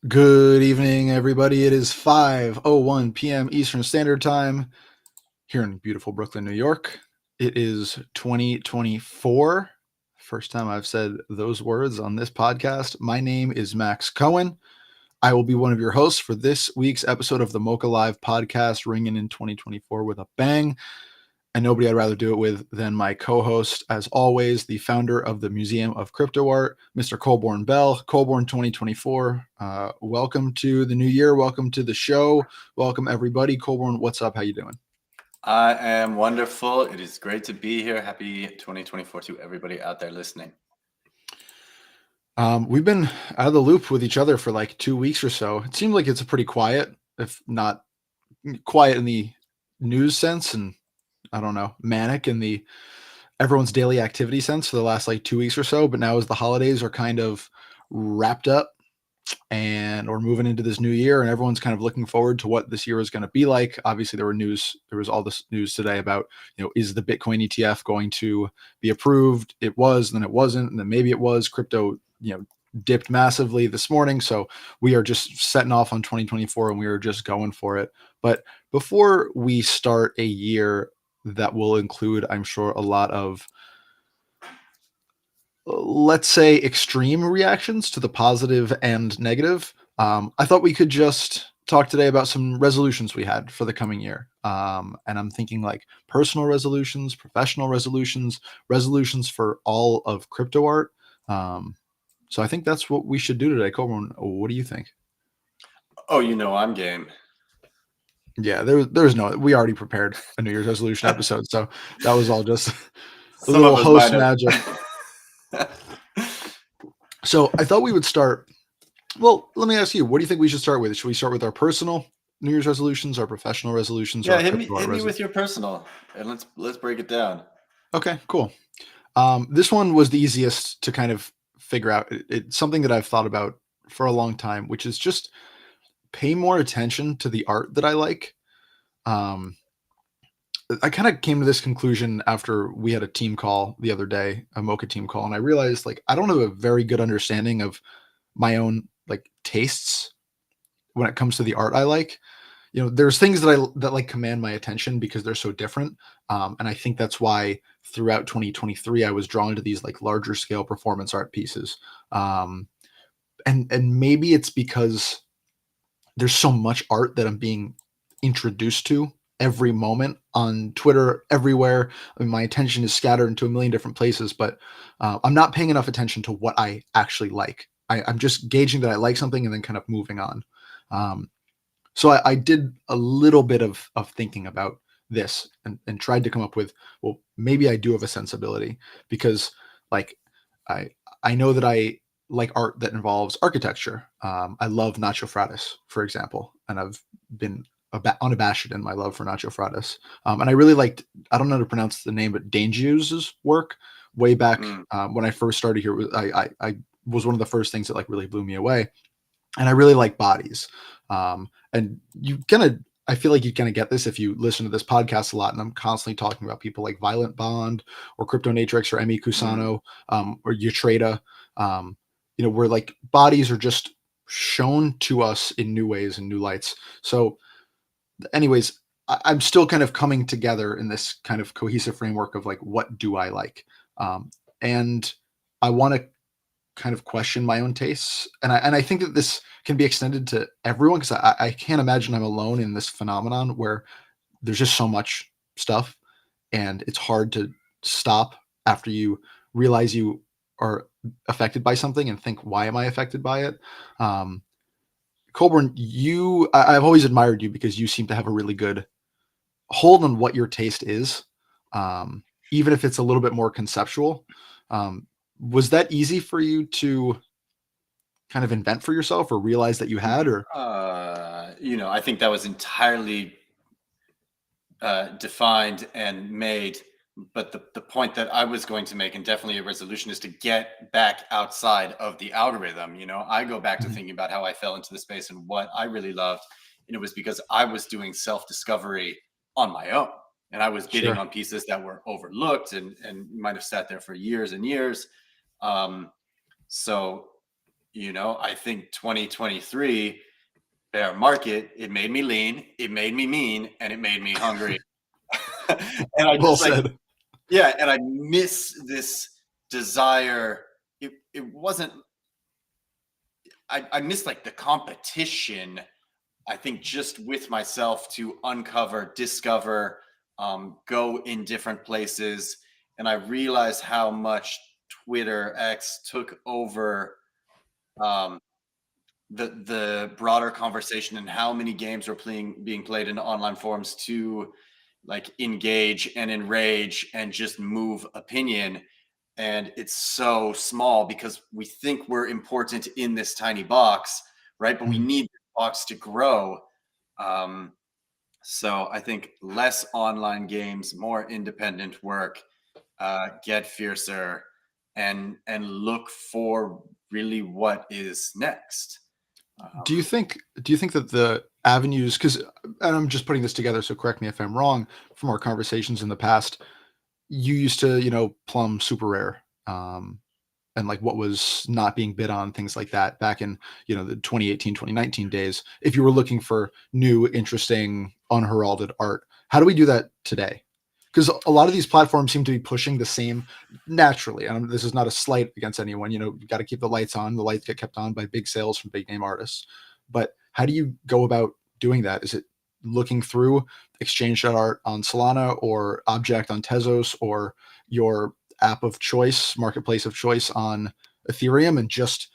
Good evening, everybody. It is 5:01 p.m. Eastern Standard Time here in beautiful Brooklyn, New York. It is 2024. First time I've said those words on this podcast. My name is Max Cohen. I will be one of your hosts for this week's episode of the MOCA Live podcast, ringing in 2024 with a bang. And nobody I'd rather do it with than my co-host, as always, the founder of the Museum of Crypto Art, Mr. Colborne Bell. Colborne 2024. Welcome to the new year. Welcome to the show. Welcome everybody. Colborne, what's up? How you doing? I am wonderful. It is great to be here. Happy 2024 to everybody out there listening. We've been out of the loop with each other for like 2 weeks or so. It seemed like it's a pretty quiet, if not quiet in the news sense, and I don't know, manic in the everyone's daily activity sense for the last like 2 weeks or so. But now, as the holidays are kind of wrapped up and we're moving into this new year, and everyone's kind of looking forward to what this year is going to be like. Obviously, there was all this news today about, is the Bitcoin ETF going to be approved? It was, then it wasn't, and then maybe it was. Crypto, dipped massively this morning. So we are just setting off on 2024 and we are just going for it. But before we start a year that will include, I'm sure, a lot of, let's say, extreme reactions to the positive and negative, I thought we could just talk today about some resolutions we had for the coming year. And I'm thinking like personal resolutions, professional resolutions, resolutions for all of crypto art. So I think that's what we should do today. Coleman, what do you think? Oh, I'm game. Yeah, there's no, we already prepared a New Year's resolution episode. So that was all just a Some little of us might host have. magic. So I thought we would start. Well, let me ask you, what do you think we should start with? Should we start with our personal New Year's resolutions, our professional resolutions, or Yeah, our hit me crypto art hit me with resolutions? your personal, and let's break it down. Okay, cool. This one was the easiest to kind of figure out. It's something that I've thought about for a long time, which is just pay more attention to the art that I like. Um, I kind of came to this conclusion after we had a team call the other day, a MOCA team call, and I realized like I don't have a very good understanding of my own like tastes when it comes to the art I like. There's things that like command my attention because they're so different, and I think that's why throughout 2023 I was drawn to these like larger scale performance art pieces, um, and maybe it's because there's so much art that I'm being introduced to every moment on Twitter, everywhere. I mean, my attention is scattered into a million different places, but I'm not paying enough attention to what I actually like. I'm just gauging that I like something and then kind of moving on. Um, so I did a little bit of thinking about this and tried to come up with, well, maybe I do have a sensibility because like I I know that I like art that involves architecture. I love Nacho Fradis, for example, and I've been unabashed in my love for Nacho Fradis. And I really liked, I don't know how to pronounce the name, but Dangius's work way back Mm. when I first started here. I was one of the first things that like really blew me away, and I really like bodies. And you kind of, I feel like you kind of get this if you listen to this podcast a lot. And I'm constantly talking about people like Violent Bond or Crypto Natrix or Emi Mm. Kusano, or Utrada, where like bodies are just shown to us in new ways and new lights. So, anyways, I'm still kind of coming together in this kind of cohesive framework of like, what do I like? And I want to kind of question my own tastes, and I think that this can be extended to everyone because I can't imagine I'm alone in this phenomenon where there's just so much stuff, and it's hard to stop after you realize you are affected by something and think, why am I affected by it? Um, Colburn, I've always admired you because you seem to have a really good hold on what your taste is, even if it's a little bit more conceptual. Um, was that easy for you to kind of invent for yourself or realize that you had? Or I think that was entirely defined and made. But the point that I was going to make, and definitely a resolution, is to get back outside of the algorithm. I go back to Mhm. thinking about how I fell into the space and what I really loved. And it was because I was doing self discovery on my own. And I was bidding Sure. on pieces that were overlooked and might have sat there for years and years. Um, so I think 2023 bear market, it made me lean, it made me mean, and it made me hungry. And I Well just like, said. yeah, and I miss this desire. It wasn't, I miss like the competition, I think, just with myself to uncover, discover, go in different places. And I realized how much Twitter X took over um, the broader conversation, and how many games were being played in online forums to like engage and enrage and just move opinion. And it's so small because we think we're important in this tiny box, right? But we Mhm. need the box to grow. um, so I think less online games, more independent work, get fiercer, and look for really what is next. Do you um, think that the avenues, because, and I'm just putting this together, so correct me if I'm wrong, from our conversations in the past, you used to, plumb super rare, and like what was not being bid on, things like that back in, the 2018, 2019 days. If you were looking for new, interesting, unheralded art, how do we do that today? Because a lot of these platforms seem to be pushing the same naturally. And this is not a slight against anyone. You got to keep the lights on. The lights get kept on by big sales from big name artists. But how do you go about doing that? Is it looking through exchange.art on Solana, or object on Tezos, or your app of choice, marketplace of choice on Ethereum, and just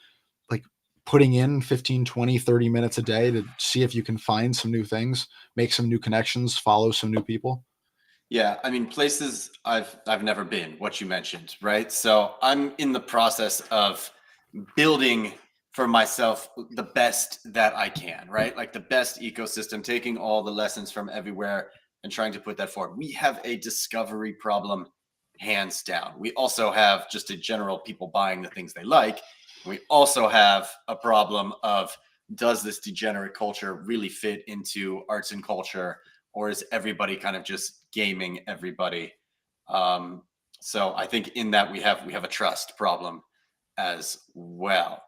like putting in 15, 20, 30 minutes a day to see if you can find some new things, make some new connections, follow some new people? Yeah, I mean, places I've never been, what you mentioned, right? So I'm in the process of building for myself the best that I can, right? Like the best ecosystem, taking all the lessons from everywhere and trying to put that forward. We have a discovery problem, hands down. We also have just a general people buying the things they like. We also have a problem of, does this degenerate culture really fit into arts and culture, or is everybody kind of just gaming everybody? Um, so I think in that we have a trust problem as well.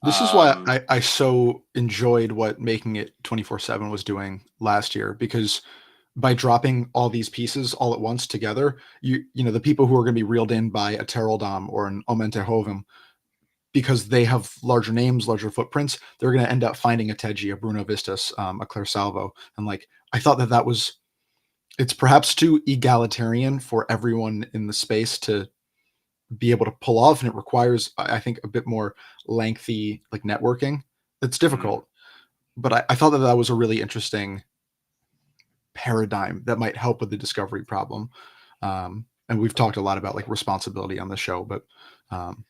This is why Um, I so enjoyed what Making It 24/7 was doing last year, because by dropping all these pieces all at once together, the people who are going to be reeled in by a Terrell Dom or an Omente Hovem, because they have larger names, larger footprints, they're going to end up finding a Teji, a Bruno Vistas, a Claire Salvo. And like, I thought that it's perhaps too egalitarian for everyone in the space to be able to pull off. And it requires, I think, a bit more lengthy, like, networking. It's mhm. difficult, but I thought that was a really interesting paradigm that might help with the discovery problem. And we've talked a lot about like responsibility on the show, but um,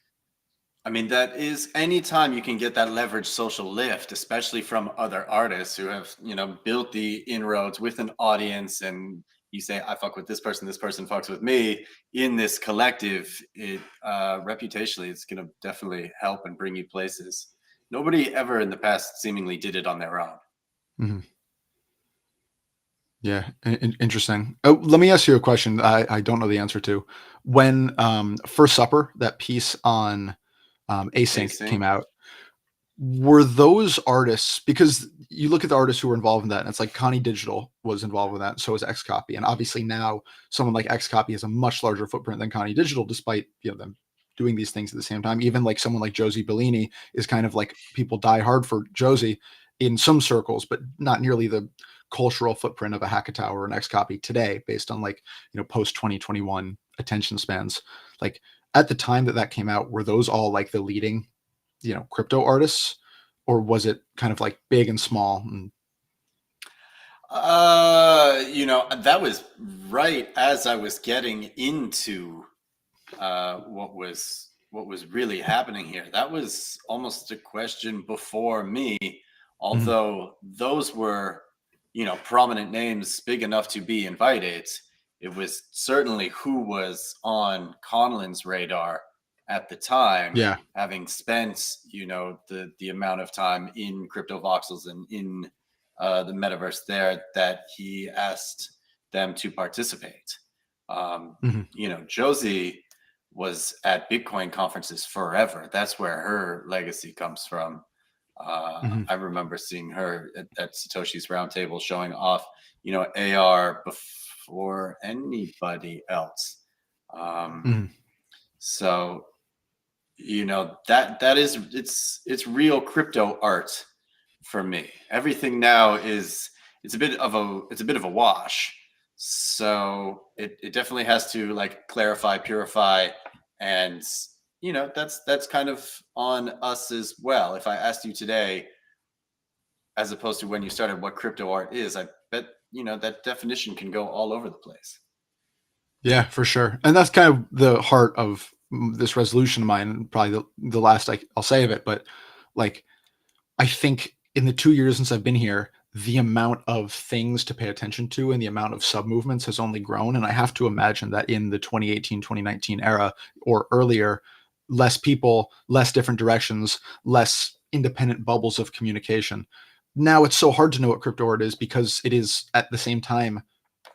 I mean, that is anytime you can get that leverage social lift, especially from other artists who have, built the inroads with an audience, and you say, I fuck with this person fucks with me in this collective, it reputationally, it's gonna definitely help and bring you places. Nobody ever in the past seemingly did it on their own. mhm. Yeah, interesting. Oh, let me ask you a question I don't know the answer to. When First Supper, that piece on async Async. came out, were those artists, because you look at the artists who were involved in that, and it's like Connie Digital was involved with that, and so is Xcopy. And obviously now someone like Xcopy has a much larger footprint than Connie Digital, despite them doing these things at the same time. Even like someone like Josie Bellini is kind of like, people die hard for Josie in some circles, but not nearly the cultural footprint of a Hackatow or an Xcopy today, based on like, post 2021 attention spans. Like, at the time that that came out, were those all like the leading crypto artists, or was it kind of like big and small? And That was right as I was getting into what was really happening here. That was almost a question before me, Mhm. although those were, prominent names big enough to be invited. It was certainly who was on Conlin's radar at the time, Yeah. having spent, the amount of time in crypto voxels and in the metaverse there, that he asked them to participate. Mhm. Josie was at Bitcoin conferences forever. That's where her legacy comes from. Mhm. I remember seeing her at Satoshi's Roundtable showing off, AR before anybody else. Um, Mhm. so that is it's real crypto art for me. Everything now is it's a bit of a wash. So it definitely has to like clarify, purify, and that's kind of on us as well. If I asked you today, as opposed to when you started, what crypto art is, I bet that definition can go all over the place. Yeah, for sure. And that's kind of the heart of this resolution of mine, and probably the last I'll say of it. But like, I think in the 2 years since I've been here, the amount of things to pay attention to and the amount of sub movements has only grown. And I have to imagine that in the 2018, 2019 era or earlier, less people, less different directions, less independent bubbles of communication. Now it's so hard to know what crypto art is because it is at the same time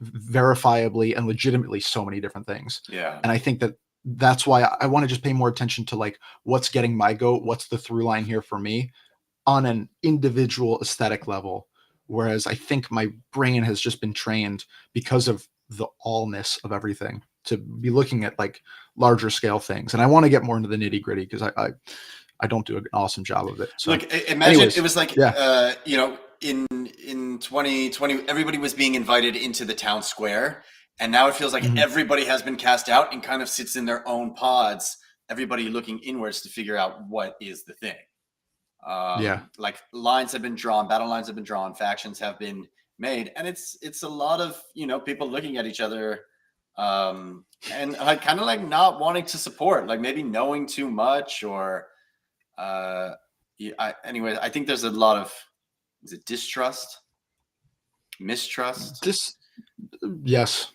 verifiably and legitimately so many different things. Yeah. And I think that that's why I want to just pay more attention to like what's getting my goat, what's the through line here for me on an individual aesthetic level. Whereas I think my brain has just been trained because of the allness of everything to be looking at like larger scale things. And I want to get more into the nitty gritty because I don't do an awesome job of it. So Look, imagine it anyways, was like, yeah. in 2020, everybody was being invited into the town square, and now it feels like Mhm. everybody has been cast out and kind of sits in their own pods. Everybody looking inwards to figure out what is the thing. Yeah. Like lines have been drawn, battle lines have been drawn, factions have been made, and it's a lot of people looking at each other, and like kind of like not wanting to support, like maybe knowing too much or yeah, anyway, I think there's a lot of is it distrust, mistrust, This yes.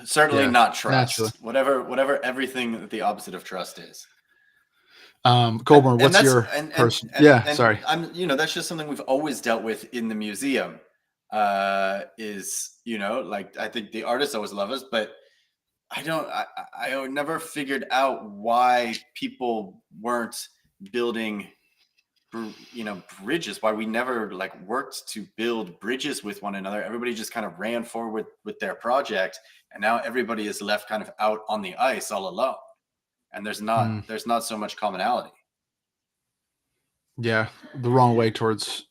certainly Yeah. not Naturally. trust. Whatever everything that the opposite of trust is. Colborne, And what's that's your and and person? and Yeah, and sorry. I'm that's just something we've always dealt with in the museum. Is like I think the artists always love us, but I don't. I never figured out why people weren't building bridges, why we never like worked to build bridges with one another. Everybody just kind of ran forward with their project, and now everybody is left kind of out on the ice all alone, and Mm, there's not so much commonality. yeah, the wrong way towards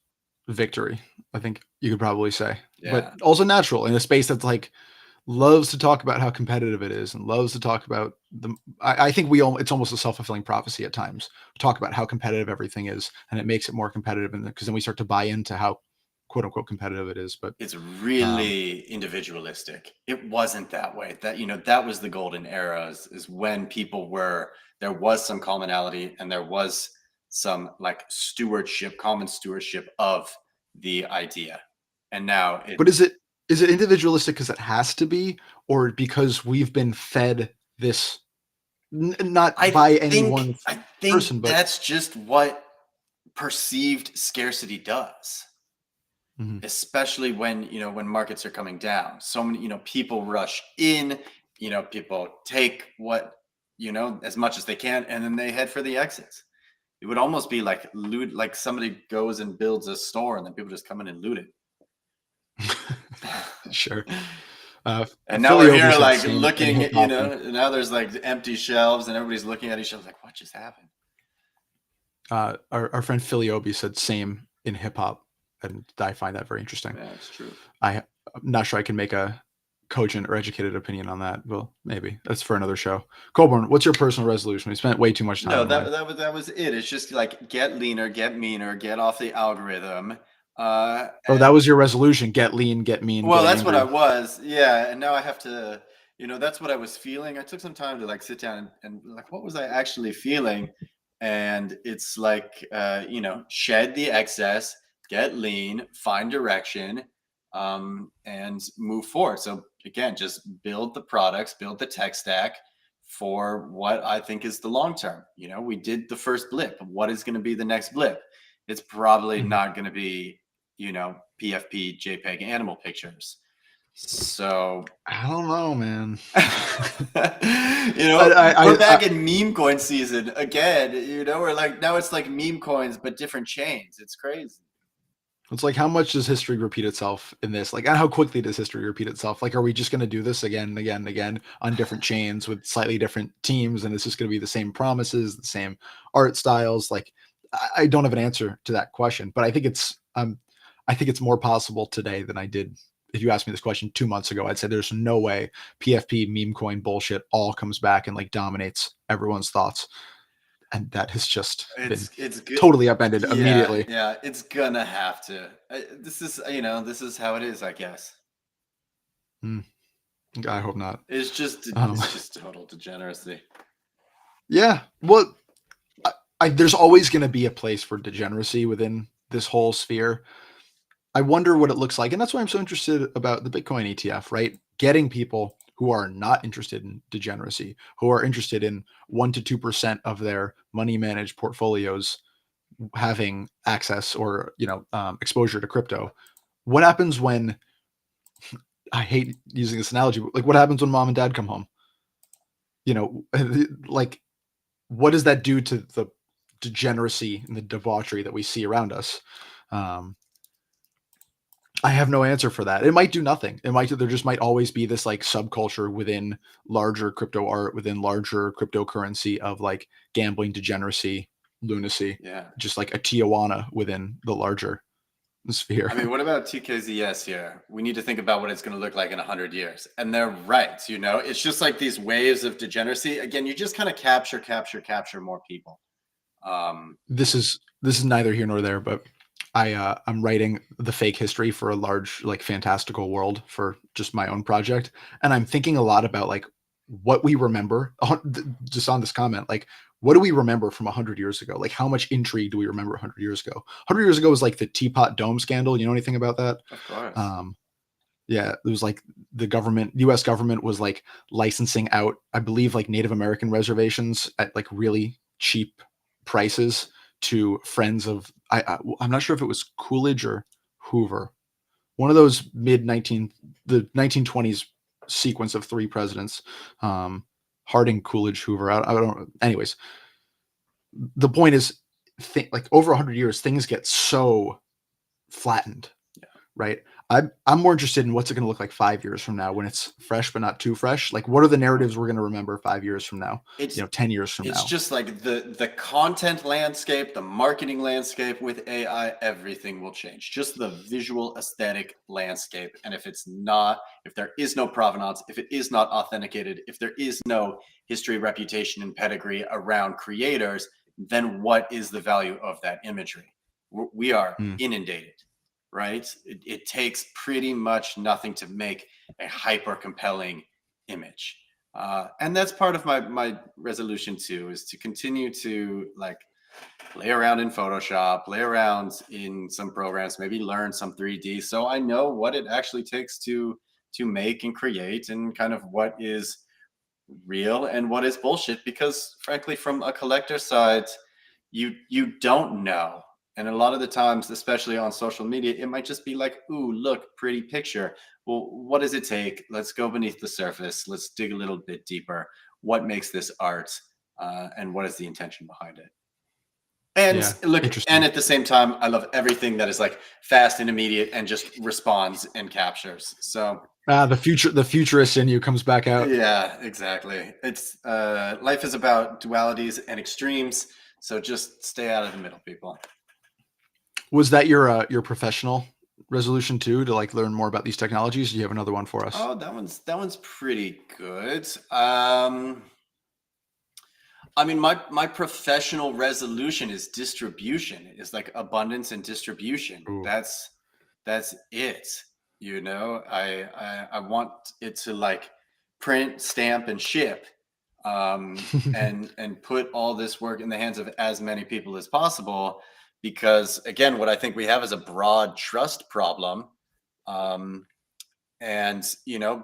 victory, I think you could probably say. But Yeah, also natural in a space that's like loves to talk about how competitive it is and loves to talk about I think it's almost a self-fulfilling prophecy at times. We talk about how competitive everything is and it makes it more competitive and because then we start to buy into how quote unquote competitive it is. But it's um really individualistic. It wasn't that way. That was the golden era, is when people were there was some commonality and there was some like common stewardship of the idea. And now but it's is it individualistic because it has to be or because we've been fed this not I by any think one I think person but that's just what perceived scarcity does, mhm. especially when markets are coming down. So many, people rush in, people take what, as much as they can, and then they head for the exits. It would almost be like loot, like somebody goes and builds a store and then people just come in and loot it. Sure. And now Philly we're Obi here said like same in looking, hip hop and now there's like empty shelves and everybody's looking at each other like, what just happened? our friend Philly Obi said same in hip hop, and I find that very interesting. Yeah, it's true. I'm not sure I can make a cogent or educated opinion on that. Well, maybe that's for another show. Colborne, what's your personal resolution? We spent way too much time No, on mine. that was it. It's just like get leaner, get meaner, get off the algorithm. Oh, that was your resolution: get lean, get mean, Well, get that's what I angry. was. Yeah, and now I have to, that's what I was feeling. I took some time to like sit down and like what was I actually feeling? And it's like shed the excess, get lean, find direction, and move forward. So again, just build the products, build the tech stack for what I think is the long term. We did the first blip. What is going to be the next blip? It's probably Mhm. not going to be, PFP, JPEG animal pictures. So I don't know, man. we're I back in meme coin season again. We're like, now it's like meme coins, but different chains. It's crazy. It's like, how much does history repeat itself in this? Like, and how quickly does history repeat itself? Like, are we just going to do this again and again and again on different chains with slightly different teams? And it's just going to be the same promises, the same art styles? Like, I don't have an answer to that question, but I think it's more possible today than I did. If you asked me this question 2 months ago, I'd say there's no way PFP meme coin bullshit all comes back and like dominates everyone's thoughts. And that has just been It's good. totally upended Yeah, immediately. yeah. It's gonna have to. This is how it is, I guess. Hmm. I hope not. It's just Um, it's just total degeneracy. yeah. Well, there's always going to be a place for degeneracy within this whole sphere. I wonder what it looks like. And that's why I'm so interested about the Bitcoin ETF, right? Getting people who are not interested in degeneracy, who are interested in 1 to 2% of their money managed portfolios having access or, exposure to crypto. What happens when, I hate using this analogy, but like what happens when mom and dad come home? You know, like what does that do to the degeneracy and the debauchery that we see around us? Um, I have no answer for that. It might do nothing. There just might always be this like subculture within larger crypto art, within larger cryptocurrency of like gambling degeneracy, lunacy, Yeah. just like a Tijuana within the larger sphere. I mean, what about TKZS here? We need to think about what it's going to look like in 100 years. And they're right. It's just like these waves of degeneracy. Again, you just kind of capture more people. This is neither here nor there, but I'm writing the fake history for a large like fantastical world for just my own project, and I'm thinking a lot about like what we remember. Just on this comment, like what do we remember from 100 years ago? Like how much intrigue do we remember 100 years ago? 100 years ago was like the Teapot Dome scandal. You know anything about that? Of course. Um, yeah, it was like the U.S. government was like licensing out, I believe, like Native American reservations at like really cheap prices to friends of I'm not sure if it was Coolidge or Hoover, one of those the 1920s sequence of three presidents, Harding, Coolidge, Hoover. I don't. Anyways, the point is, like over 100 years, things get so flattened, right? I'm more interested in what's it going to look like 5 years from now when it's fresh but not too fresh. Like, what are the narratives we're going to remember 5 years from now? It's 10 years from it's now. just like the content landscape, the marketing landscape with AI, everything will change. Just the visual aesthetic landscape. And if there is no provenance, if it is not authenticated, if there is no history, reputation, and pedigree around creators, then what is the value of that imagery? We are Hmm. inundated, right? It takes pretty much nothing to make a hyper compelling image. And that's part of my resolution too, is to continue to like play around in Photoshop, play around in some programs, maybe learn some 3D, so I know what it actually takes to make and create, and kind of what is real and what is bullshit. Because frankly, from a collector side, you don't know. And a lot of the times, especially on social media, it might just be like, ooh, look, pretty picture. Well, what does it take? Let's go beneath the surface. Let's dig a little bit deeper. What makes this art? And what is the intention behind it? And Yeah, look, and interesting. at the same time, I love everything that is like fast and immediate and just responds and captures. So The futurist in you comes back out. yeah, exactly. It's life is about dualities and extremes. So just stay out of the middle, people. Was that your professional resolution too, to like learn more about these technologies? Do you have another one for us? Oh, that one's pretty good. I mean, my professional resolution is distribution. Is like abundance and distribution. Ooh. That's it. I want it to like print, stamp, and ship, and put all this work in the hands of as many people as possible. Because again, what I think we have is a broad trust problem. Um, and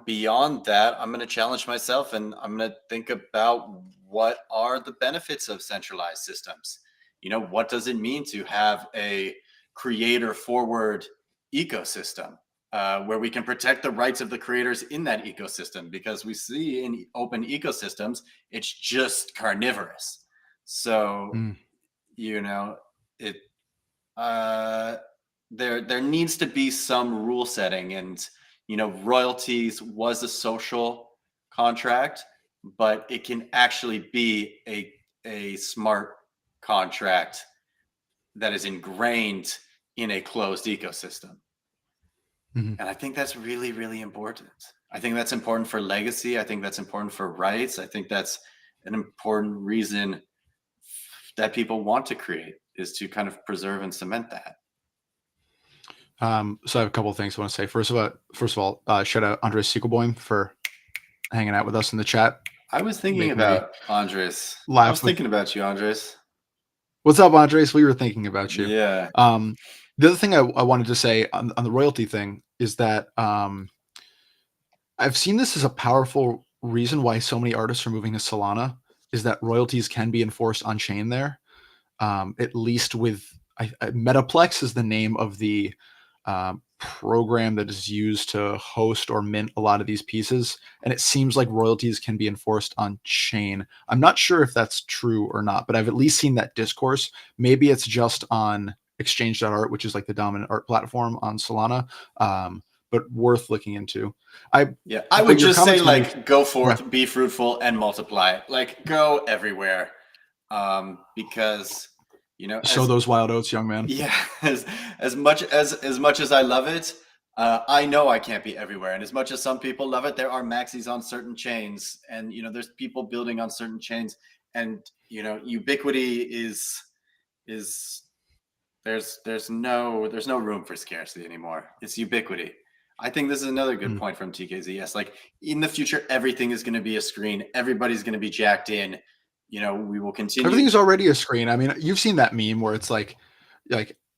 beyond that, I'm going to challenge myself, and I'm going to think about what are the benefits of centralized systems. What does it mean to have a creator forward ecosystem? where we can protect the rights of the creators in that ecosystem, because we see in open ecosystems, it's just carnivorous. So, Mm. you know, it uh, there needs to be some rule setting, and royalties was a social contract, but it can actually be a smart contract that is ingrained in a closed ecosystem. Mhm. And I think that's really, really important. I think that's important for legacy. I think that's important for rights. I think that's an important reason that people want to create, is to kind of preserve and cement that. So I have a couple of things I want to say. First of all, shout out Andres Siegelboim for hanging out with us in the chat, I was thinking making me about Andres. I was laugh with. thinking about you, Andres. What's up, Andres? We were thinking about you. Yeah. Um, the other thing I wanted to say on the royalty thing is that I've seen this as a powerful reason why so many artists are moving to Solana, is that royalties can be enforced on chain there. At least with Metaplex is the name of the program that is used to host or mint a lot of these pieces, and it seems like royalties can be enforced on chain. I'm not sure if that's true or not, but I've at least seen that discourse. Maybe it's just on exchange.art, which is like the dominant art platform on Solana, but worth looking into. I Yeah. I would but your just say, comments made me like, go yeah, forth, be fruitful, and multiply. Like, go everywhere. Because, sow those wild oats, young man. yeah, as much as I love it, I know I can't be everywhere. And as much as some people love it, there are maxis on certain chains, and there's people building on certain chains, and ubiquity is there's no room for scarcity anymore. It's ubiquity. I think this is another good Mm. point from TKZ. Yes, like, in the future, everything is going to be a screen. Everybody's going to be jacked in. We will continue. Everything is already a screen. I mean, you've seen that meme where it's like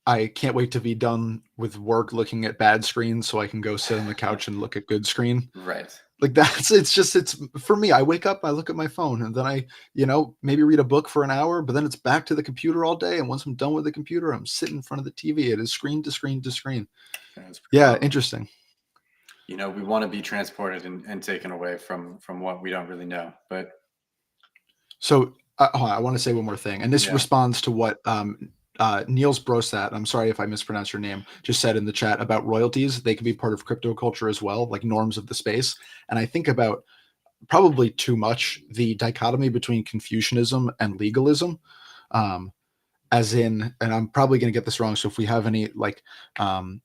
I can't wait to be done with work looking at bad screens so I can go sit on the couch and look at good screen. Right. Like it's for me. I wake up, I look at my phone, and then maybe read a book for an hour, but then it's back to the computer all day. And once I'm done with the computer, I'm sitting in front of the TV. It is screen to screen to screen. That's pretty Yeah, well. interesting. We want to be transported and taken away from what we don't really know. But So hold on, I want to say one more thing, and this yeah. responds to what Niels Brosat, I'm sorry if I mispronounced your name, just said in the chat about royalties. They can be part of crypto culture as well, like norms of the space. And I think about probably too much the dichotomy between Confucianism and legalism. Um, as in, and I'm probably going to get this wrong. So if we have any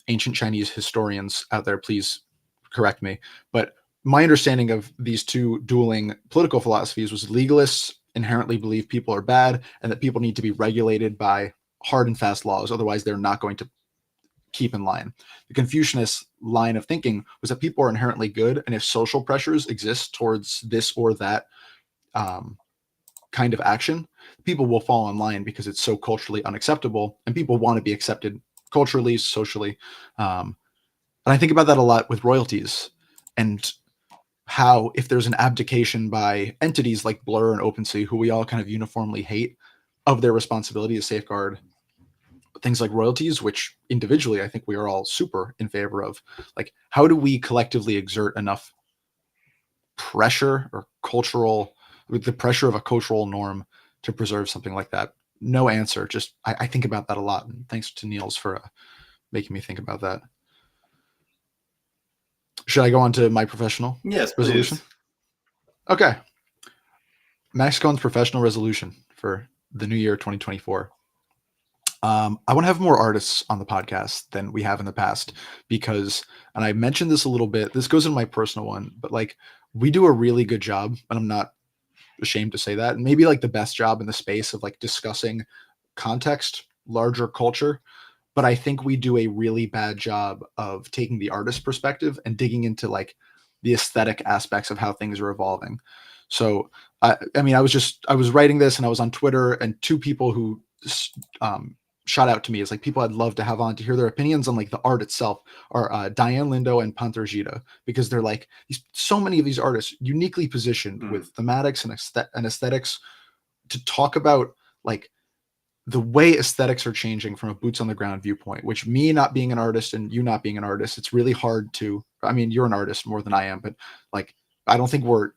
ancient Chinese historians out there, please correct me. But my understanding of these two dueling political philosophies was legalists inherently believe people are bad and that people need to be regulated by hard and fast laws. Otherwise, they're not going to keep in line. The Confucianist line of thinking was that people are inherently good. And if social pressures exist towards this or that um, kind of action, people will fall in line because it's so culturally unacceptable and people want to be accepted culturally, socially. And I think about that a lot with royalties and how if there's an abdication by entities like Blur and OpenSea, who we all kind of uniformly hate, of their responsibility to safeguard things like royalties, which individually I think we are all super in favor of. Like, how do we collectively exert enough pressure or cultural, with the pressure of a cultural norm to preserve something like that? No answer. Just I think about that a lot. And thanks to Niels for making me think about that. Should I go on to my professional Yes, resolution? please. Okay. MaxCon's professional resolution for the new year 2024. I want to have more artists on the podcast than we have in the past because, and I mentioned this a little bit, this goes in my personal one, but like we do a really good job, and I'm not ashamed to say that, and maybe like the best job in the space of like discussing context, larger culture. But I think we do a really bad job of taking the artist perspective and digging into like the aesthetic aspects of how things are evolving. So, I mean, I was writing this and I was on Twitter, and two people who um, shot out to me as like people I'd love to have on to hear their opinions on like the art itself are Diane Lindo and Panther Gita, because they're like so many of these artists uniquely positioned with thematics and aesthetics to talk about like the way aesthetics are changing from a boots on the ground viewpoint, which me not being an artist and you not being an artist, it's really hard to, I mean, you're an artist more than I am, but like, I don't think we're,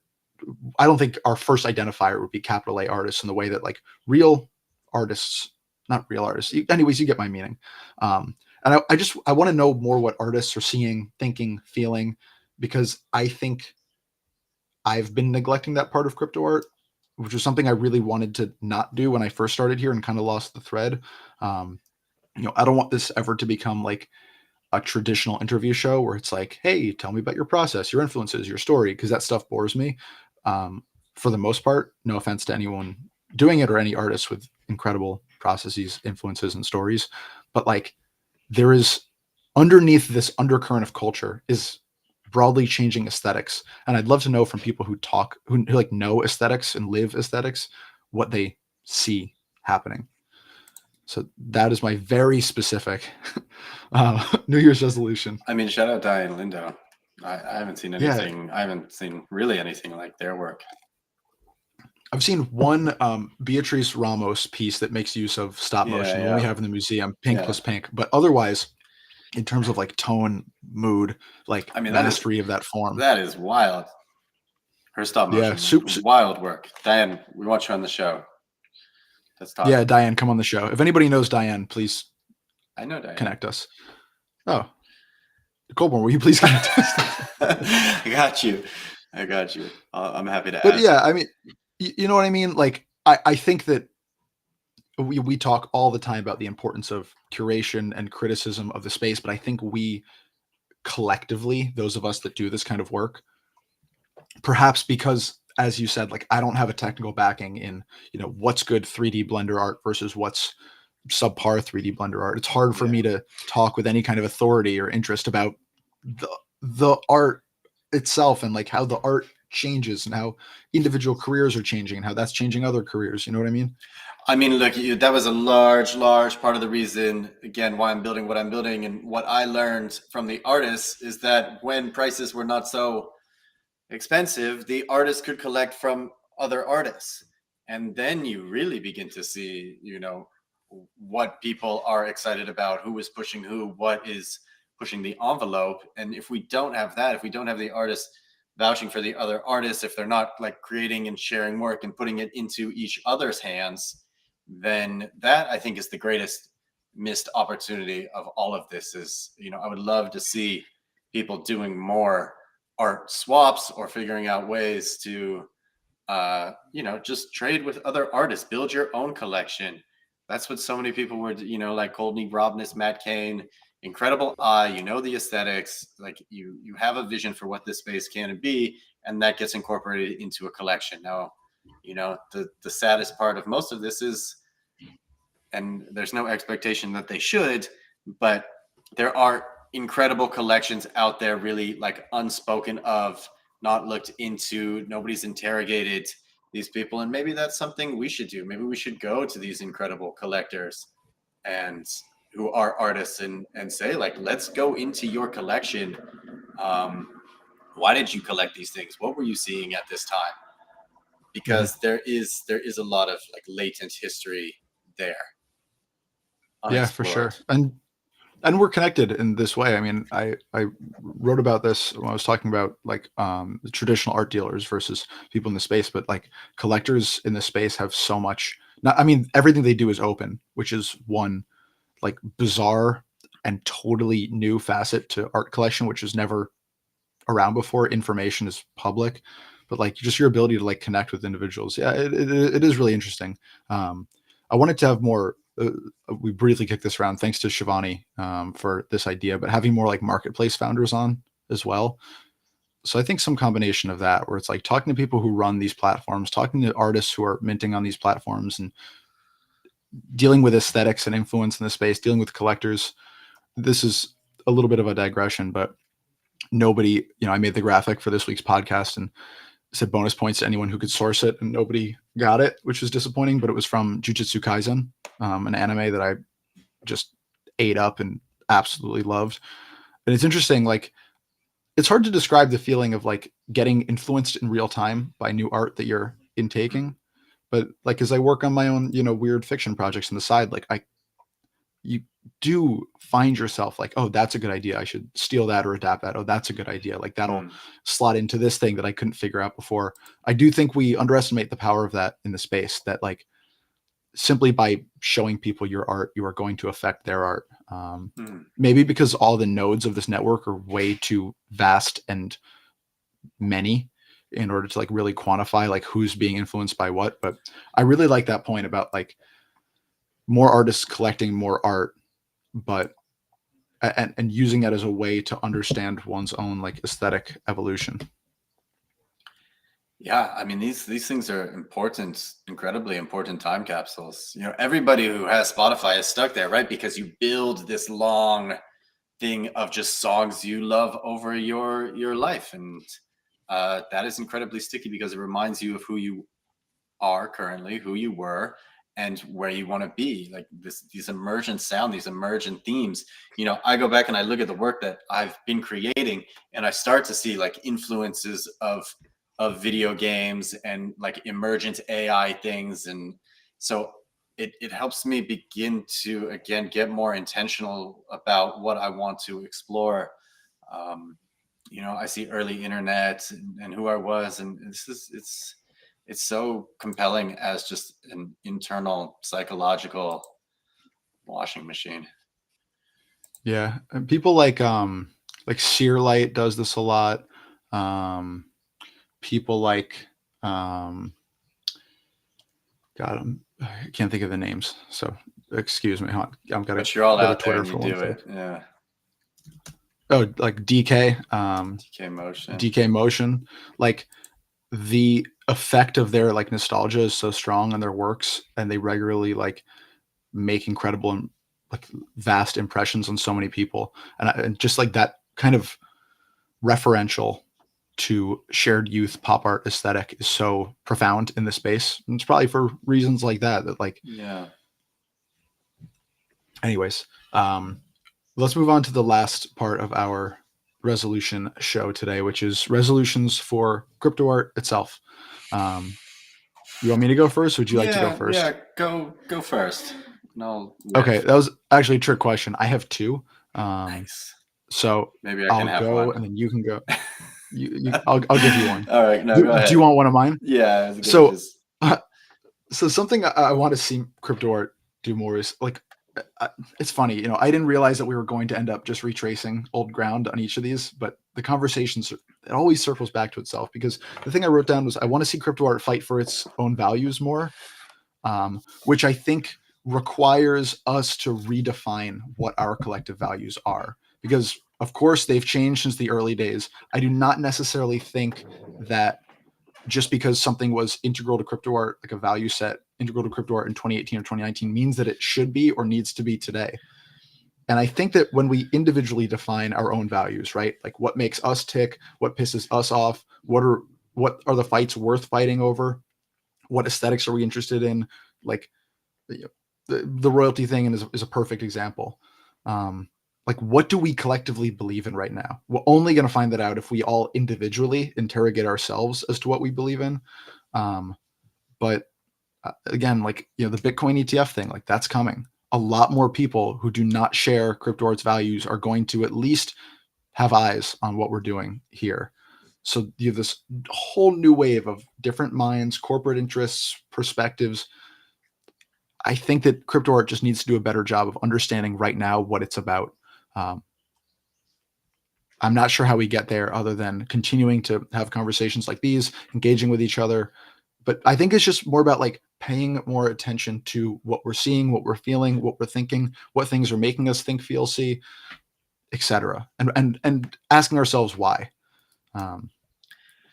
I don't think our first identifier would be capital A artists in the way that like real artists, not real artists. Anyways, you get my meaning. And I want to know more what artists are seeing, thinking, feeling, because I think I've been neglecting that part of crypto art, which was something I really wanted to not do when I first started here and kind of lost the thread. Um, I don't want this ever to become like a traditional interview show where it's like, hey, tell me about your process, your influences, your story, because that stuff bores me. Um, for the most part, no offense to anyone doing it or any artists with incredible processes, influences, and stories, but like there is underneath this undercurrent of culture is broadly changing aesthetics. And I'd love to know from people who talk, who like know aesthetics and live aesthetics, what they see happening. So that is my very specific New Year's resolution. I mean, shout out Diane Lindo. I haven't seen Yeah, anything. I haven't seen really anything like their work. I've seen one Beatrice Ramos piece that makes use of stop Yeah, motion, the one we yeah, have in the museum, Pink yeah. plus Pink. But otherwise, in terms of like tone, mood, like I mean, mastery of that form, that is wild. Her stop yeah, motion, wild work. Diane, we want you on the show. Let's talk. yeah, Diane, come on the show. If anybody knows Diane, please I know Diane. connect us. Oh, Colborne, will you please connect us? I got you. I got you. I'm happy to But ask. yeah, I mean, you know what I mean? Like, I think that we talk all the time about the importance of curation and criticism of the space, but I think we collectively, those of us that do this kind of work, perhaps because as you said, like I don't have a technical backing in, what's good 3D blender art versus what's subpar 3D blender art. It's hard for Yeah. me to talk with any kind of authority or interest about the art itself and like how the art changes and how individual careers are changing and how that's changing other careers. You know what I mean? I mean, look, that was a large part of the reason, again, why I'm building what I'm building. And what I learned from the artists is that when prices were not so expensive, the artists could collect from other artists. And then you really begin to see, what people are excited about, who is pushing who, what is pushing the envelope. And if we don't have that, if we don't have the artists vouching for the other artists, if they're not like creating and sharing work and putting it into each other's hands, then that I think is the greatest missed opportunity of all of this. Is, I would love to see people doing more art swaps or figuring out ways to just trade with other artists, build your own collection. That's what so many people were, like Coldney Robness, Matt Kane, incredible eye, the aesthetics, like you have a vision for what this space can be, and that gets incorporated into a collection. Now, the saddest part of most of this is, and there's no expectation that they should, but there are incredible collections out there, really like unspoken of, not looked into, nobody's interrogated these people. And maybe that's something we should do. Maybe we should go to these incredible collectors and who are artists and say, like, let's go into your collection. Why did you collect these things? What were you seeing at this time? Because there is a lot of like latent history there, Yeah, for unexplored. sure. And we're connected in this way. I mean, I wrote about this when I was talking about like the traditional art dealers versus people in the space, but like collectors in the space have so much. Not, I mean, everything they do is open, which is one like bizarre and totally new facet to art collection, which is never around before. Information is public, but like just your ability to like connect with individuals. Yeah, it is really interesting. I wanted to have more. We briefly kicked this around thanks to Shivani for this idea, but having more like marketplace founders on as well. So I think some combination of that, where it's like talking to people who run these platforms, talking to artists who are minting on these platforms, and dealing with aesthetics and influence in the space, dealing with collectors. This is a little bit of a digression, but nobody, I made the graphic for this week's podcast and said bonus points to anyone who could source it, and nobody got it, which was disappointing. But it was from Jujutsu Kaisen, an anime that I just ate up and absolutely loved. And it's interesting, like it's hard to describe the feeling of like getting influenced in real time by new art that you're intaking. But like as I work on my own, weird fiction projects on the side, like you do find yourself like, oh, that's a good idea. I should steal that or adapt that. Oh, that's a good idea. Like that'll Mm, slot into this thing that I couldn't figure out before. I do think we underestimate the power of that in the space, that like simply by showing people your art, you are going to affect their art. mm. Maybe because all the nodes of this network are way too vast and many in order to like really quantify like who's being influenced by what. But I really like that point about like more artists collecting more art, but and using it as a way to understand one's own like aesthetic evolution. Yeah, I mean these things are important, incredibly important time capsules. You know, everybody who has Spotify is stuck there, right? Because you build this long thing of just songs you love over your life, and that is incredibly sticky because it reminds you of who you are currently, who you were, and where you want to be. Like these emergent sound, these emergent themes. You know, I go back and I look at the work that I've been creating, and I start to see like influences of video games and like emergent AI things, and so it helps me begin to again get more intentional about what I want to explore. Um, you know, I see early internet and who I was, and it's so compelling as just an internal psychological washing machine. Yeah, and people like Searlight does this a lot. Um, People like God, I can't think of the names, so excuse me. I've got to But you're all go to out there Twitter and you for one do sec. it. Yeah. Oh, like DK, TK motion. DK Motion, like the effect of their like nostalgia is so strong on their works, and they regularly like make incredible and like vast impressions on so many people, and just like that kind of referential to shared youth pop art aesthetic is so profound in the space. And it's probably for reasons like that that like, Yeah. anyways, let's move on to the last part of our resolution show today, which is resolutions for crypto art itself. You want me to go first? Or would you like to go Yeah, first? yeah. Go first. No Okay, riff. that was actually a trick question. I have two. Um, Nice. so Maybe I I'll can have go one. and then you can go. I'll give you one. All right, no, go Do you ahead. want one of mine? Yeah, it's good. So, Just so something I want to see crypto art do more is like, it's funny, I didn't realize that we were going to end up just retracing old ground on each of these, but the conversations, it always circles back to itself, because the thing I wrote down was I want to see crypto art fight for its own values more, which I think requires us to redefine what our collective values are. Because, of course, they've changed since the early days. I do not necessarily think that just because something was integral to crypto art, like a value set integral to crypto art in 2018 or 2019, means that it should be or needs to be today. And I think that when we individually define our own values, right? Like what makes us tick, what pisses us off, what are the fights worth fighting over, what aesthetics are we interested in? Like the royalty thing is a perfect example. Like what do we collectively believe in right now? We're only going to find that out if we all individually interrogate ourselves as to what we believe in. But again, like the Bitcoin ETF thing, like that's coming. A lot more people who do not share crypto arts values are going to at least have eyes on what we're doing here. So you have this whole new wave of different minds, corporate interests, perspectives. I think that crypto art just needs to do a better job of understanding right now what it's about. Um, I'm not sure how we get there other than continuing to have conversations like these, engaging with each other. But I think it's just more about like paying more attention to what we're seeing, what we're feeling, what we're thinking, what things are making us think, feel, see, etc. And asking ourselves why. Um,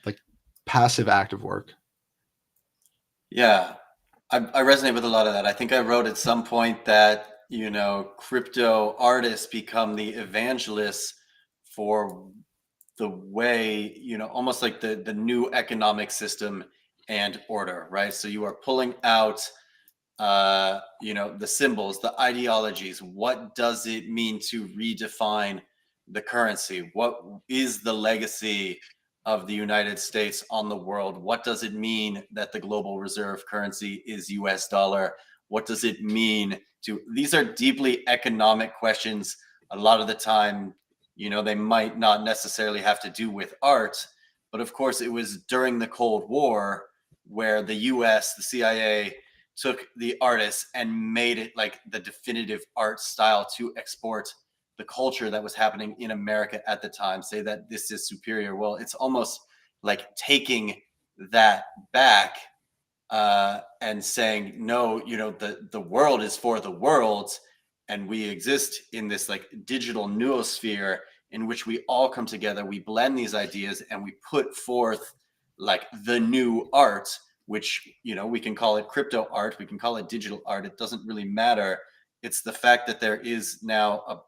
like passive active work. yeah. I resonate with a lot of that. I think I wrote at some point that, you know, crypto artists become the evangelists for the way, you know, almost like the new economic system and order, right? So you are pulling out you know, the symbols, the ideologies. What does it mean to redefine the currency? What is the legacy of the United States on the world? What does it mean that the global reserve currency is US dollar? What does it mean to, these are deeply economic questions. A lot of the time, they might not necessarily have to do with art, but of course it was during the Cold War where the US, the CIA, took the artists and made it like the definitive art style to export the culture that was happening in America at the time, say that this is superior. Well, it's almost like taking that back and saying, no, the world is for the world, and we exist in this like digital noosphere in which we all come together, we blend these ideas, and we put forth like the new art, which we can call it crypto art, we can call it digital art, it doesn't really matter. It's the fact that there is now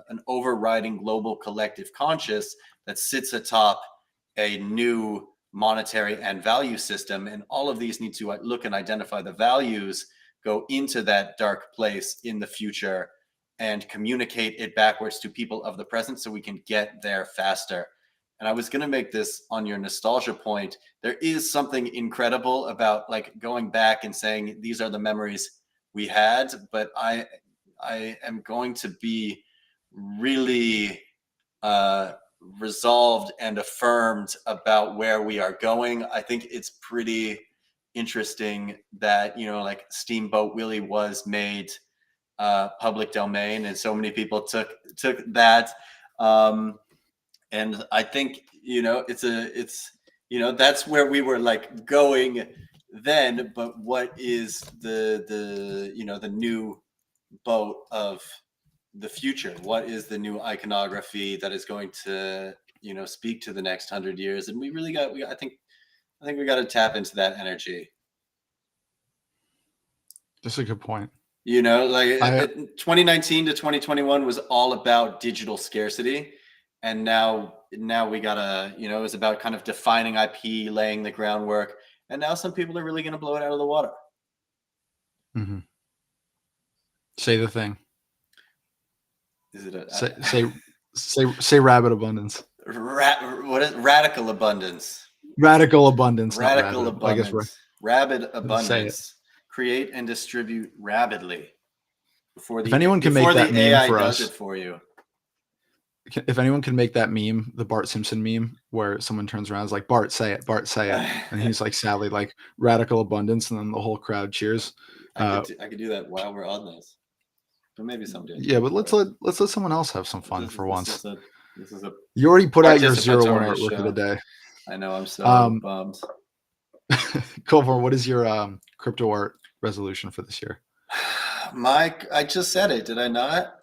an overriding global collective conscious that sits atop a new monetary and value system, and all of these need to look and identify the values, go into that dark place in the future, and communicate it backwards to people of the present so we can get there faster. And I was going to make this on your nostalgia point. There is something incredible about like going back and saying these are the memories we had, but I am going to be really resolved and affirmed about where we are going. I think it's pretty interesting that like Steamboat Willie was made public domain, and so many people took that. And I think it's that's where we were like going then. But what is the new boat of the future? What is the new iconography that is going to speak to the next 100 years? And we really got I think we got to tap into that energy. That's a good point. Like 2019 to 2021 was all about digital scarcity, and now we gotta it was about kind of defining IP, laying the groundwork, and now some people are really going to blow it out of the water. Mm-hmm. Say the thing. Is it say rabbit abundance? What is radical abundance? Radical abundance. Radical abundance. I guess rabid abundance. Say it. Create and distribute rapidly before the if anyone can make that meme AI for does us, it for you. If anyone can make that meme, the Bart Simpson meme, where someone turns around and is like, Bart, say it, and he's like sadly like radical abundance, and then the whole crowd cheers. I could do that while we're on this, but maybe someday. Yeah, but let's let someone else have some fun for once. This is a you already put out your 0-1 artwork of the day. I know, I'm so bummed. Culver, what is your crypto art resolution for this year? Mike, I just said it, did I not?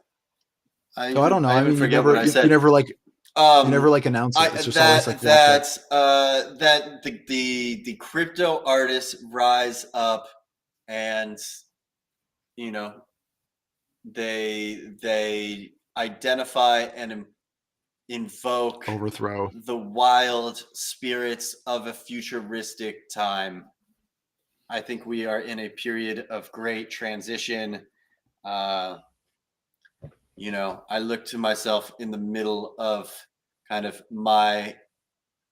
I don't know. I mean, you never like announce it. It's just always like that the crypto artists rise up, and they identify and invoke, overthrow the wild spirits of a futuristic time. I think we are in a period of great transition. I look to myself in the middle of kind of my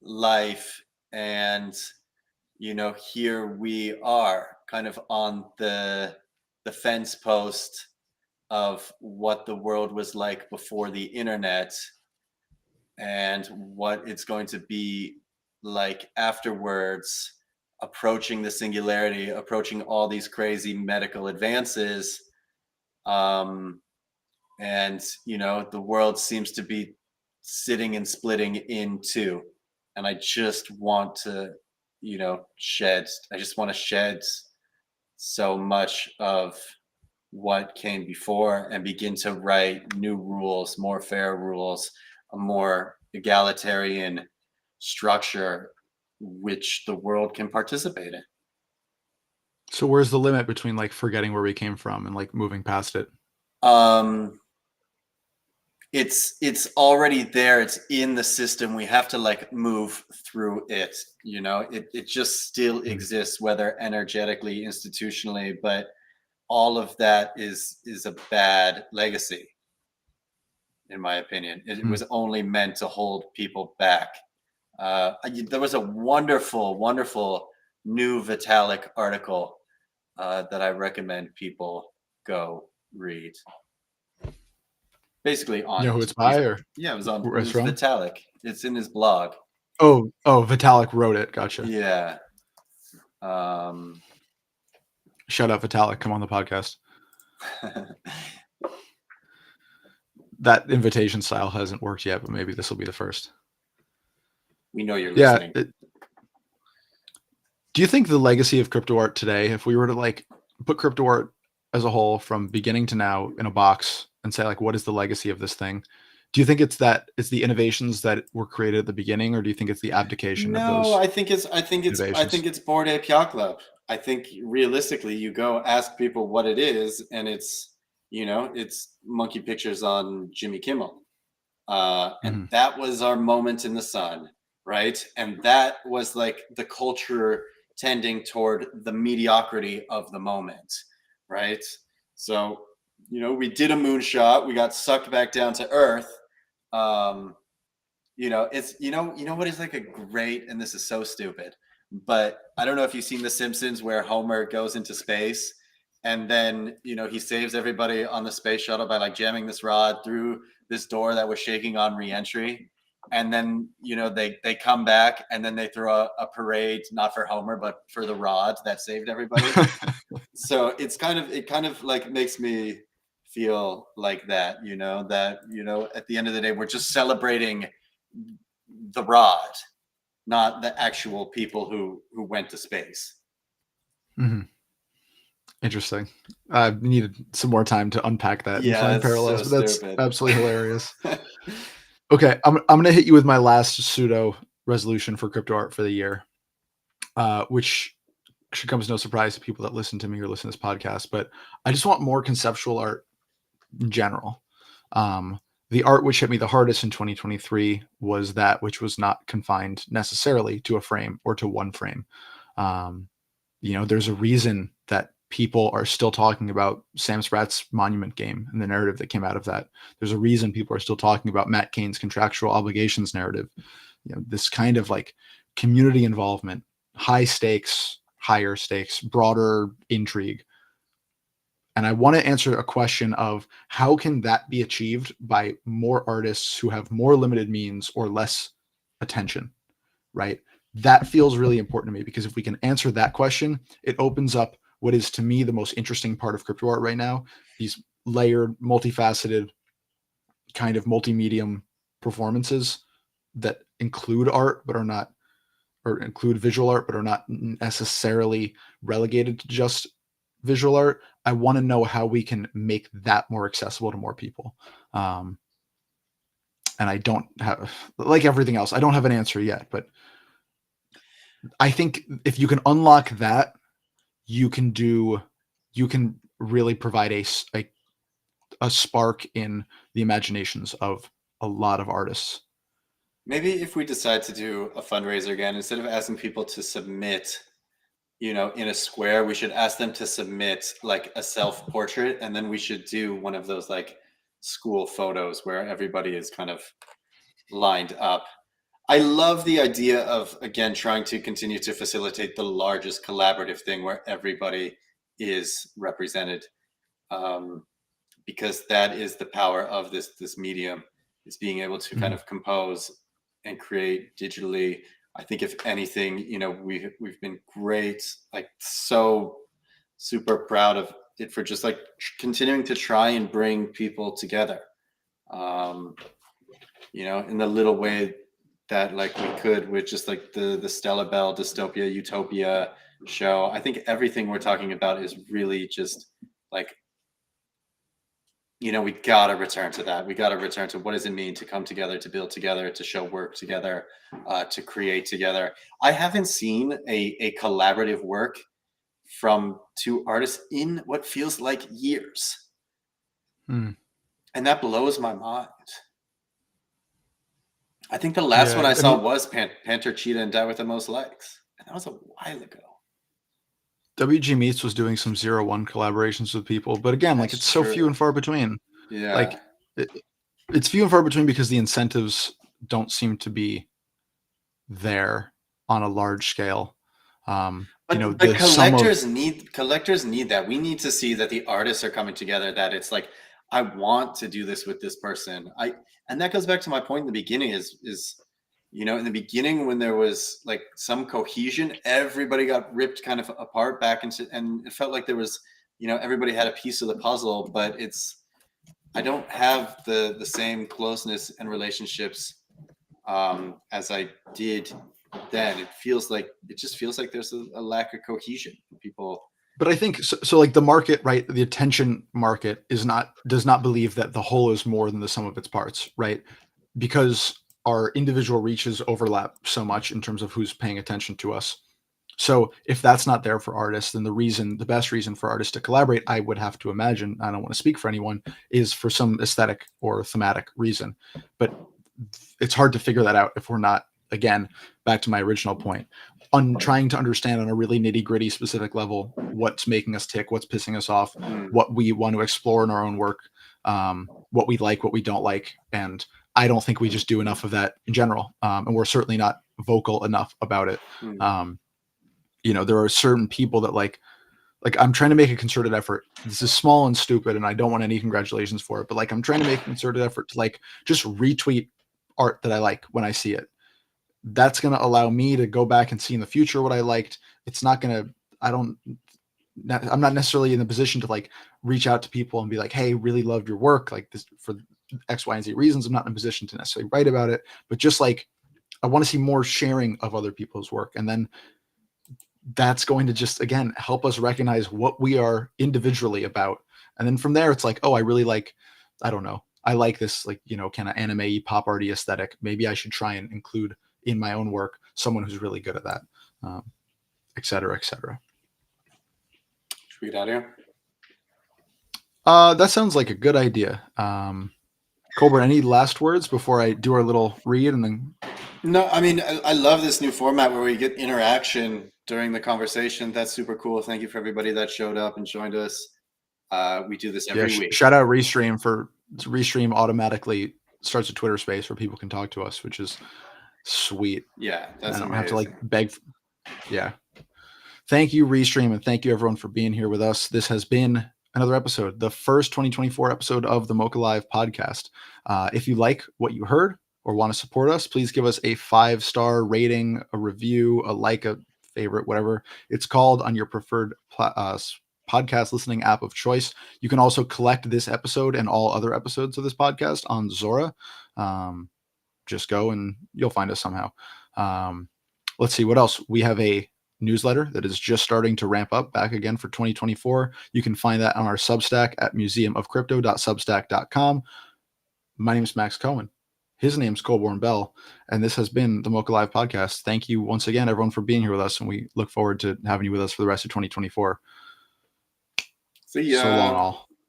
life, and here we are kind of on the fence post of what the world was like before the internet and what it's going to be like afterwards, approaching the singularity, approaching all these crazy medical advances. And the world seems to be sitting and splitting in two, and I just want to shed so much of what came before and begin to write new rules, more fair rules, a more egalitarian structure which the world can participate in. So where's the limit between like forgetting where we came from and like moving past it? It's already there. It's in the system. We have to like move through it. It just still exists, whether energetically, institutionally, but all of that is a bad legacy, in my opinion. It was only meant to hold people back. There was a wonderful, wonderful new Vitalik article that I recommend people go read. Basically You know on who it's he's by or yeah, where it it's was from? Vitalik. It's in his blog. Oh, Vitalik wrote it. Gotcha. Yeah. Um, Shout out Vitalik. Come on the podcast. That invitation style hasn't worked yet, but maybe this will be the first. we know you're Yeah. listening. Do you think the legacy of crypto art today, if we were to like put crypto art as a whole from beginning to now in a box and say like, what is the legacy of this thing? Do you think it's the innovations that were created at the beginning, or do you think it's the abdication of No, those I innovations? think it's Bored Ape Yacht Club. I think realistically, you go ask people what it is, and it's it's monkey pictures on Jimmy Kimmel, and Mhm. that was our moment in the sun, right? And that was like the culture tending toward the mediocrity of the moment, right? So we did a moonshot, we got sucked back down to earth. Um, it's what is like a great, and this is so stupid, but I don't know if you've seen The Simpsons where Homer goes into space and then he saves everybody on the space shuttle by like jamming this rod through this door that was shaking on reentry, and then they come back and then they throw a parade, not for Homer but for the rod that saved everybody. So it kind of like makes me feel like that, at the end of the day we're just celebrating the rod, not the actual people who went to space. Mhm. Interesting. I needed some more time to unpack that and Yeah, find it's so parallels, but that's stupid. absolutely hilarious. Okay, I'm gonna hit you with my last pseudo resolution for crypto art for the year, which should come as no surprise to people that listen to me or listen to this podcast. But I just want more conceptual art in general. Um, the art which hit me the hardest in 2023 was that which was not confined necessarily to a frame or to one frame. Um, there's a reason that people are still talking about Sam Spratt's Monument game and the narrative that came out of that. There's a reason people are still talking about Matt Cain's contractual obligations narrative. This kind of like community involvement, high stakes, higher stakes, broader intrigue. And I want to answer a question of how can that be achieved by more artists who have more limited means or less attention, right? That feels really important to me because if we can answer that question, it opens up what is to me the most interesting part of crypto art right now, these layered, multifaceted, kind of multi-medium performances that include art but are not, or include visual art but are not necessarily relegated to just visual art. I want to know how we can make that more accessible to more people. And I don't have, like everything else, I don't have an answer yet, but I think if you can unlock that, you can really provide a spark in the imaginations of a lot of artists. Maybe if we decide to do a fundraiser again, instead of asking people to submit in a square, we should ask them to submit like a self-portrait, and then we should do one of those like school photos where everybody is kind of lined up. I love the idea of, again, trying to continue to facilitate the largest collaborative thing where everybody is represented, because that is the power of this medium, is being able to kind Mhm. of compose and create digitally. I think if anything, we've been great, like so super proud of it for just like continuing to try and bring people together, um, in the little way that like we could with just like the Stella Bell Dystopia Utopia show. I think everything we're talking about is really just like, we gotta return to that. We gotta return to what does it mean to come together, to build together, to show work together, to create together. I haven't seen a collaborative work from two artists in what feels like years, Mm. and that blows my mind. I think the last one Yeah, I I saw mean, was Panther, Cheetah, and Die with the Most Likes, and that was a while ago. WG Meets was doing some 0-1 collaborations with people, but again, like That's it's so few true. and far between. Yeah. Like it, it's few and far between because the incentives don't seem to be there on a large scale. But The sum of, collectors need that. We need to see that the artists are coming together, that it's like, I want to do this with this person. And that goes back to my point in the beginning is in the beginning when there was like some cohesion, everybody got ripped kind of apart back into, and it felt like there was, everybody had a piece of the puzzle, but I don't have the same closeness and relationships as I did then. It just feels like there's a lack of cohesion. People. but I think so like the market, right? The attention market does not believe that the whole is more than the sum of its parts, right? Because our individual reaches overlap so much in terms of who's paying attention to us. So if that's not there for artists, then the best reason for artists to collaborate, I would have to imagine, I don't want to speak for anyone, is for some aesthetic or thematic reason. But it's hard to figure that out if we're not, again, back to my original point, on trying to understand on a really nitty gritty specific level what's making us tick, what's pissing us off, what we want to explore in our own work, what we like, what we don't like. And I don't think we just do enough of that in general. And we're certainly not vocal enough about it. There are certain people that like I'm trying to make a concerted effort. This is small and stupid, and I don't want any congratulations for it, but like I'm trying to make a concerted effort to like just retweet art that I like when I see it. That's going to allow me to go back and see in the future what I liked. It's not going to, I'm not necessarily in the position to like reach out to people and be like, hey, really loved your work, like this for X, Y, and Z reasons. I'm not in a position to necessarily write about it, but just like, I want to see more sharing of other people's work. And then that's going to just, again, help us recognize what we are individually about. And then from there, it's like, oh, I really like, I don't know, I like this, like, kind of anime pop arty aesthetic. Maybe I should try and include in my own work someone who's really good at that, et cetera, et cetera. Should we get out of here? That sounds like a good idea. Colbert, any last words before I do our little read and then? No, I mean, I love this new format where we get interaction during the conversation. That's super cool. Thank you for everybody that showed up and joined us. We do this every week. Shout out Restream automatically starts a Twitter space where people can talk to us, which is sweet. Yeah, that's I don't amazing. have to like beg. Yeah. Thank you, Restream, and thank you everyone for being here with us. This has been another episode, the first 2024 episode of the MOCA Live podcast. If you like what you heard or want to support us, please give us a 5-star rating, a review, a like, a favorite, whatever it's called on your preferred podcast listening app of choice. You can also collect this episode and all other episodes of this podcast on Zora. Just go and you'll find us somehow. Let's see what else. We have a newsletter that is just starting to ramp up back again for 2024. You can find that on our Substack at museumofcrypto.substack.com. My name is Max Cohen. His name's Colborne Bell. And this has been the MOCA Live podcast. Thank you once again, everyone, for being here with us. And we look forward to having you with us for the rest of 2024. See ya. So long, all.